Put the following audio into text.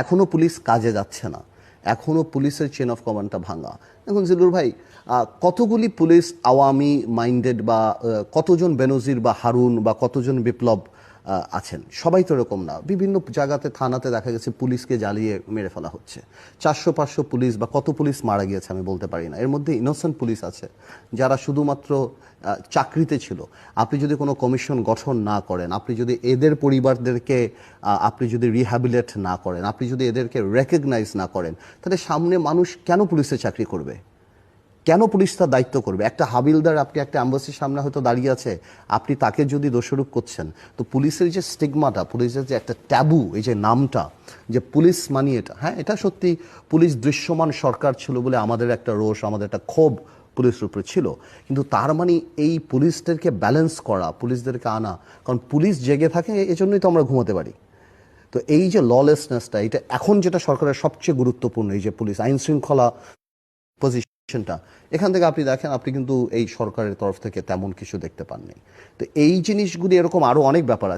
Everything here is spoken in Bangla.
এখনো পুলিশ কাজে যাচ্ছে না, এখনো পুলিশের চেন অফ কমান্ডটা ভাঙা। এখন জিলুর ভাই, কতগুলি পুলিশ আওয়ামী মাইন্ডেড বা কতজন বেনজির বা হারুন বা কতজন বিপ্লব আছেন, সবাই তো এরকম না। বিভিন্ন জায়গাতে থানাতে দেখা গেছে পুলিশকে জ্বালিয়ে মেরে ফেলা হচ্ছে। 400-500 পুলিশ বা কত পুলিশ মারা গিয়েছে আমি বলতে পারি না। এর মধ্যে ইনোসেন্ট পুলিশ আছে যারা শুধুমাত্র চাকরিতে ছিল। আপনি যদি কোনো কমিশন গঠন না করেন, আপনি যদি এদের পরিবারদেরকে আপনি যদি রিহ্যাবিলেট না করেন, আপনি যদি এদেরকে রেকগনাইজ না করেন, তাহলে সামনে মানুষ কেন পুলিশে চাকরি করবে? কেন পুলিশ তার দায়িত্ব করবে? একটা হাবিলদার, আপনি একটা অ্যাম্বাসির সামনে হয়তো দাঁড়িয়ে আছে, আপনি তাকে যদি দোষারোপ করছেন, তো পুলিশের যে স্টিগমাটা, পুলিশের যে একটা ট্যাবু, এই যে নামটা, যে পুলিশ মানি এটা, হ্যাঁ এটা সত্যি পুলিশ দৃশ্যমান সরকার ছিল বলে আমাদের একটা রোষ, আমাদের একটা ক্ষোভ পুলিশের উপরে ছিল। কিন্তু তার মানে এই পুলিশদেরকে ব্যালেন্স করা, পুলিশদেরকে আনা, কারণ পুলিশ জেগে থাকে এজন্যই তো আমরা ঘুমাতে পারি। তো এই যে ললেসনেসটা, এটা এখন যেটা সরকারের সবচেয়ে গুরুত্বপূর্ণ, এই যে পুলিশ আইন শৃঙ্খলা পজিশনটা, এখান থেকে আপনি দেখেন আপনি কিন্তু এই সরকারের তরফ থেকে তেমন কিছু দেখতে পাননি। তো এই জিনিসগুলি, এরকম আরো অনেক ব্যাপার আছে।